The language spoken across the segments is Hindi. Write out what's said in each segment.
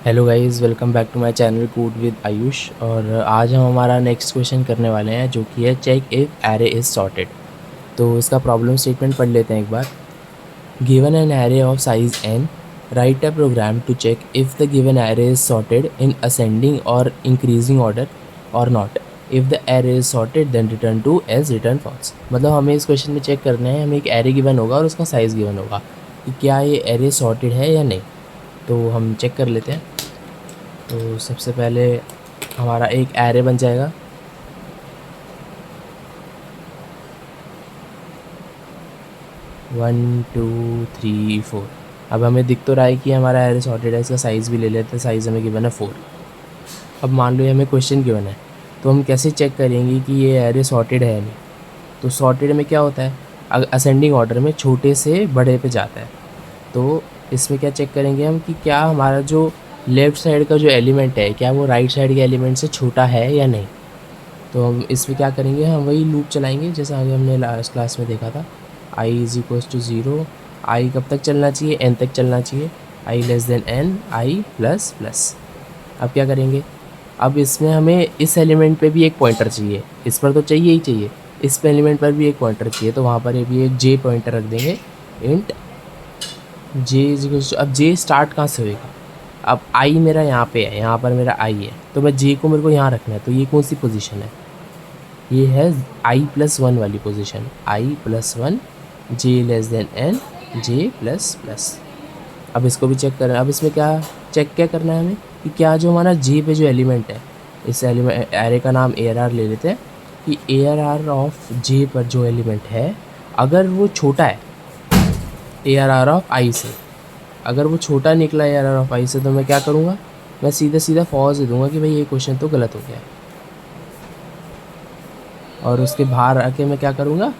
Hello guys, welcome back to my channel code with Ayush. और आज हम हमारा नेक्स्ट क्वेश्चन करने वाले हैं जो कि है check if array is sorted. तो इसका प्रॉब्लम स्टेटमेंट पढ़ लेते हैं एक बार। Given an array of size n, write a program to check if the given array is sorted in ascending और इंक्रीजिंग ऑर्डर और not. If the array is sorted then return true else return false. मतलब हमें इस क्वेश्चन में चेक करना है, हमें एक एरे गिवन होगा और उसका साइज़ गिवन होगा कि क्या ये एरे सॉर्टेड है या नहीं। तो हम चेक कर लेते हैं। तो सबसे पहले हमारा एक एरे बन जाएगा। One two three four. अब हमें दिख तो रहा है कि हमारा एरे सॉर्टेड है। इसका साइज़ भी ले लेते हैं। साइज़ हमें गिवन है 4। अब मान लो ये हमें क्वेश्चन गिवन है, तो हम कैसे चेक करेंगे कि ये एरे सॉर्टेड है या नहीं। तो सॉर्टेड में क्या होता है, असेंडिंग ऑर्डर में छोटे से बड़े पे जाता है। तो इसमें क्या चेक करेंगे हम कि क्या हमारा जो लेफ़्ट साइड का जो एलिमेंट है, क्या वो राइट साइड के एलिमेंट से छोटा है या नहीं। तो हम इसमें क्या करेंगे, हम वही लूप चलाएंगे जैसा आगे हमने लास्ट क्लास में देखा था। i is equals to 0। I कब तक चलना चाहिए, n तक चलना चाहिए। i less than n, i plus plus. अब क्या करेंगे, अब इसमें हमें इस एलिमेंट पे भी एक पॉइंटर चाहिए। इस पर तो चाहिए ही चाहिए, इस पे एलिमेंट पर भी एक पॉइंटर चाहिए। तो वहाँ पर ये भी एक j पॉइंटर रख देंगे। Int j is equals to, अब j स्टार्ट कहाँ से होएगा। अब i मेरा यहाँ पे है, यहाँ पर मेरा i है, तो मैं j को मेरे को यहाँ रखना है। तो ये कौन सी पोजीशन है, ये है i+1 वाली position. i+1, j less than n, j plus plus. अब इसको भी चेक करना है। अब इसमें क्या करना है हमें कि क्या जो हमारा j पे जो एलिमेंट है, इस एलिमेंट एरे का नाम ARR ले लेते हैं कि ARR ऑफ j पर जो एलिमेंट है, अगर वो छोटा है ARR ऑफ i से, अगर वो छोटा निकला ARR ऑफ i से, तो मैं क्या करूँगा, मैं सीधा सीधा फॉल्स दे दूँगा कि भाई ये क्वेश्चन तो गलत हो गया है। और उसके बाहर आके मैं क्या करूँगा,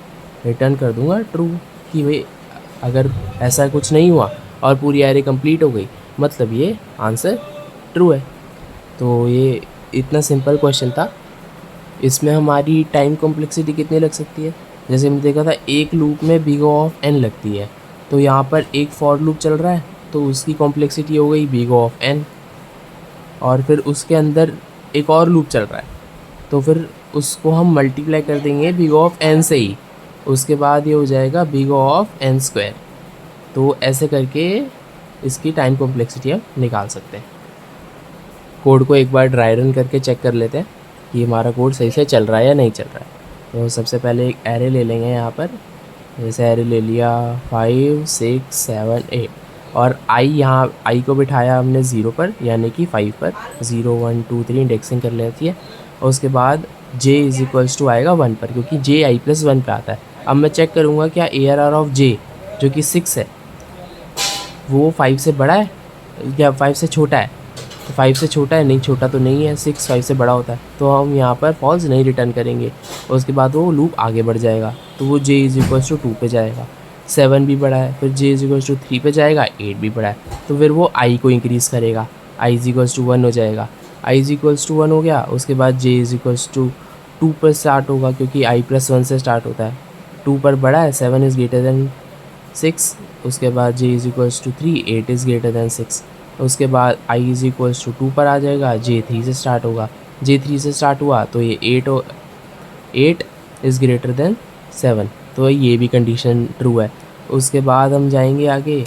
रिटर्न कर दूँगा ट्रू, कि भाई अगर ऐसा कुछ नहीं हुआ और पूरी एरे कंप्लीट हो गई, मतलब ये आंसर ट्रू है। तो ये इतना सिंपल क्वेश्चन था। इसमें हमारी टाइम कॉम्प्लेक्सिटी कितनी लग सकती है, जैसे हमने देखा था एक लूप में बिग ऑफ n लगती है। तो यहाँ पर एक फॉर लूप चल रहा है, तो उसकी कॉम्प्लेक्सिटी हो गई बिग ऑफ n। और फिर उसके अंदर एक और लूप चल रहा है, तो फिर उसको हम मल्टीप्लाई कर देंगे बिग ऑफ n से ही। उसके बाद ये हो जाएगा बिग ऑफ n²। तो ऐसे करके इसकी टाइम कॉम्प्लेक्सिटी हम निकाल सकते हैं। कोड को एक बार ड्राई रन करके चेक कर लेते हैं कि हमारा कोड सही से चल रहा है या नहीं चल रहा है। तो सबसे पहले एक एरे ले लेंगे यहाँ पर। जैसे एरे ले लिया 5 6 7 8, और यहाँ आई को बिठाया हमने 0 पर, यानी कि 5 पर। 0 1 2 3 इंडेक्सिंग कर लेती है। और उसके बाद j इज़ इक्वल्स टू आएगा 1 पर, क्योंकि j i+1 पे आता है। अब मैं चेक करूँगा क्या ARR ऑफ j जो कि 6 है, वो 5 से बड़ा है या 5 से छोटा है। तो 5 से छोटा है, नहीं छोटा तो नहीं है, 6 5 से बड़ा होता है। तो हम यहाँ पर फॉल्स नहीं रिटर्न करेंगे। और उसके बाद वो लूप आगे बढ़ जाएगा, तो वो j इज़ इक्वल्स टू 2 पे जाएगा। 7 भी बड़ा है, फिर j इज़ इक्वल्स टू 3 पे जाएगा। 8 भी बड़ा है, तो फिर वो i को इंक्रीज़ करेगा। i इज़ इक्वल्स टू 1 हो जाएगा। i इज़ इक्वल्स टू 1 हो गया। उसके बाद j इज़ इक्वल्स टू 2 पर स्टार्ट होगा, क्योंकि i+1 से स्टार्ट होता है। 2 पर बड़ा है, 7 इज़ ग्रेटर देन 6। उसके बाद j is equals to 3, 8 is greater than 6। उसके बाद i इज़ इक्वल्स टू 2 पर आ जाएगा। j 3 से स्टार्ट होगा, j 3 से स्टार्ट हुआ तो ये 8 इज़ ग्रेटर देन 7। तो ये भी कंडीशन ट्रू है। उसके बाद हम जाएंगे आगे,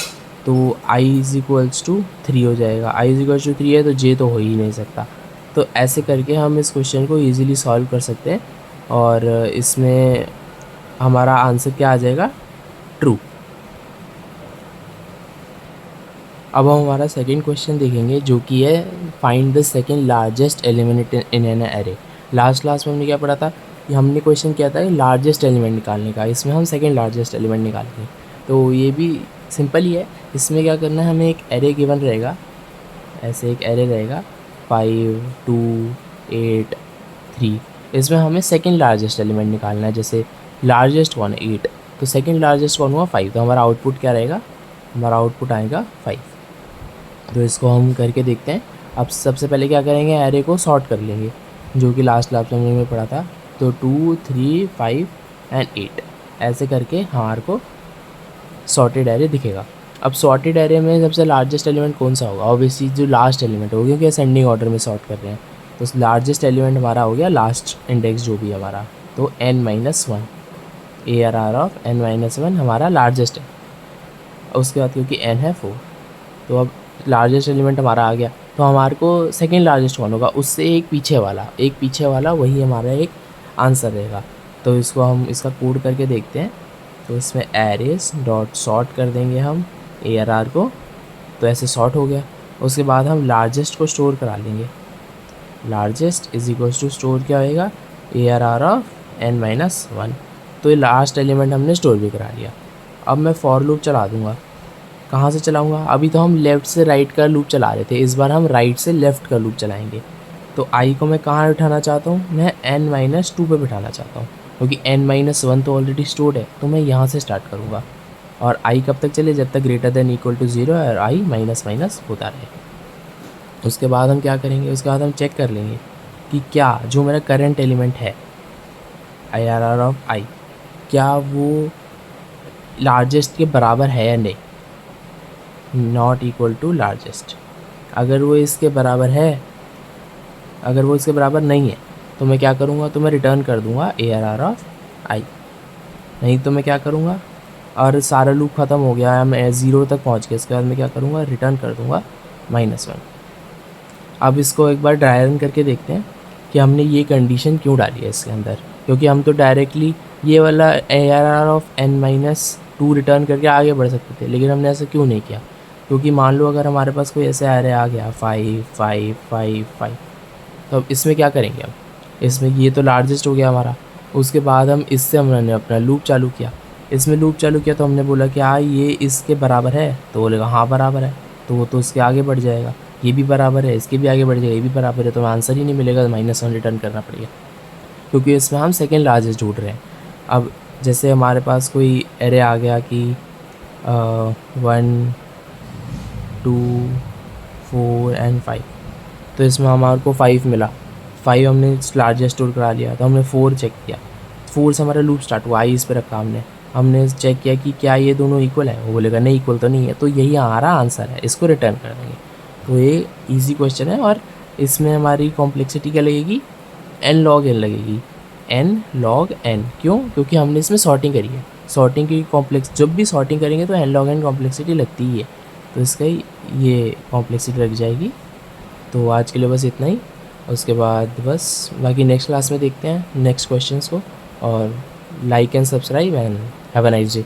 तो i इज़ इक्वल्स टू 3 हो जाएगा। i इज़ इक्वल्स टू 3 है तो j तो हो ही नहीं सकता। तो ऐसे करके हम इस क्वेश्चन को ईजिली सॉल्व कर सकते हैं। और इसमें हमारा आंसर क्या आ जाएगा, ट्रू। अब हम हमारा सेकंड क्वेश्चन देखेंगे, जो कि है find the second largest element in an array. Last class में हमने क्या पढ़ा था कि हमने क्वेश्चन किया था लार्जेस्ट एलिमेंट निकालने का। इसमें हम सेकंड लार्जेस्ट एलिमेंट निकालेंगे। तो ये भी सिंपल ही है। इसमें क्या करना है, हमें एक एरे गिवन रहेगा, ऐसे एक एरे रहेगा 5 2 8 3। इसमें हमें सेकंड लार्जेस्ट एलिमेंट निकालना है। जैसे लार्जेस्ट कौन है 8, तो सेकंड लार्जेस्ट कौन हुआ 5। तो हमारा आउटपुट क्या रहेगा, हमारा आउटपुट आएगा 5। तो इसको हम करके देखते हैं। अब सबसे पहले क्या करेंगे, एरे को सॉर्ट कर लेंगे, जो कि लास्ट क्लास में हमने पढ़ा था। तो 2 3 5 एंड 8 ऐसे करके हमारे को सॉर्टेड एरे दिखेगा। अब सॉर्टेड एरे में सबसे लार्जेस्ट एलिमेंट कौन सा होगा? ऑब्वियसली जो लास्ट एलिमेंट होगा, क्योंकि असेंडिंग ऑर्डर में सॉर्ट कर रहे हैं। तो लार्जेस्ट एलिमेंट हमारा हो गया लास्ट इंडेक्स जो भी है हमारा, तो n-1, ARR ऑफ n-1 हमारा लार्जेस्ट है। उसके बाद क्योंकि n है 4, तो अब लार्जेस्ट एलिमेंट हमारा आ गया, तो हमारे को सेकेंड लार्जेस्ट कौन होगा? उससे एक पीछे वाला वही हमारा एक आंसर रहेगा। तो इसको हम इसका कोड करके देखते हैं। तो इसमें एरेस डॉट सॉर्ट कर देंगे हम ARR को, तो ऐसे सॉर्ट हो गया। उसके बाद हम लार्जेस्ट को स्टोर करा लेंगे। Largest is equals to store क्या होएगा? ARR of n-1। तो ये लास्ट एलिमेंट हमने स्टोर भी करा लिया। अब मैं फॉर लूप चला दूँगा। कहाँ से चलाऊँगा? अभी तो हम लेफ़्ट से राइट का लूप चला रहे थे, इस बार हम राइट से लेफ़्ट का लूप चलाएँगे। तो आई को मैं कहाँ बिठाना चाहता हूँ? मैं n-2 पे बिठाना चाहता हूँ, क्योंकि n-1 तो ऑलरेडी स्टोर्ड है, तो मैं यहाँ से स्टार्ट करूँगा। और आई कब तक चले? जब तक ग्रेटर देन इक्वल टू 0 और आई माइनस माइनस होता रहे। उसके बाद हम क्या करेंगे? उसके बाद हम चेक कर लेंगे कि क्या जो मेरा करंट एलिमेंट है ARR ऑफ आई, क्या वो लार्जेस्ट के बराबर है या नहीं। Not equal to largest. अगर वो इसके बराबर है, अगर वो इसके बराबर नहीं है, तो मैं क्या करूँगा? तो मैं रिटर्न कर दूँगा ARR ऑफ आई। नहीं तो मैं क्या करूँगा? और सारा लूप ख़त्म हो गया, मैं 0 तक पहुँच गया, इसके बाद मैं क्या करूँगा? रिटर्न कर दूँगा -1। अब इसको एक बार ड्राई रन करके देखते हैं कि हमने ये कंडीशन क्यों डाली है इसके अंदर, क्योंकि हम तो डायरेक्टली ये वाला ARR ऑफ n-2 रिटर्न करके आगे बढ़ सकते थे, लेकिन हमने ऐसा क्यों नहीं किया? क्योंकि मान लो अगर हमारे पास कोई ऐसे एरे आ गया 5 5 5 5, तो अब इसमें क्या करेंगे हम? इसमें ये तो लार्जेस्ट हो गया हमारा। उसके बाद हम इससे हमने अपना लूप चालू किया। इसमें लूप चालू किया तो हमने बोला क्या ये इसके बराबर है? तो बोलेगा हाँ बराबर है, तो वो तो इसके आगे बढ़ जाएगा। ये भी बराबर है, इसके भी आगे बढ़ जाएगा, ये भी बराबर है, तो आंसर ही नहीं मिलेगा, -1 रिटर्न करना पड़ेगा, क्योंकि इसमें हम सेकेंड लार्जेस्ट ढूंढ रहे हैं। अब जैसे हमारे पास कोई एरे आ गया कि 1 2 4 एंड 5, तो इसमें हमारे को 5 मिला। 5 हमने लार्जेस्ट स्टोर करा लिया, तो हमने 4 चेक किया। 4 से हमारा लूप स्टार्ट हुआ, आई इस पर रखा हमने चेक किया कि क्या ये दोनों इक्वल है। वो बोलेगा नहीं इक्वल तो नहीं है, तो यही हमारा आंसर है, इसको रिटर्न कर देंगे। तो ये इजी क्वेश्चन है, और इसमें हमारी कॉम्प्लेक्सिटी क्या लगेगी? n log n लगेगी। n log n क्यों? क्योंकि हमने इसमें सॉर्टिंग करी है। सॉर्टिंग की कॉम्प्लेक्स, जब भी सॉर्टिंग करेंगे तो n log n कॉम्प्लेक्सिटी लगती ही है, तो इसका ये कॉम्प्लेक्सिटी लग जाएगी। तो आज के लिए बस इतना ही। उसके बाद बस बाकी नेक्स्ट क्लास में देखते हैं नेक्स्ट क्वेश्चंस को। और like and subscribe and have a nice day.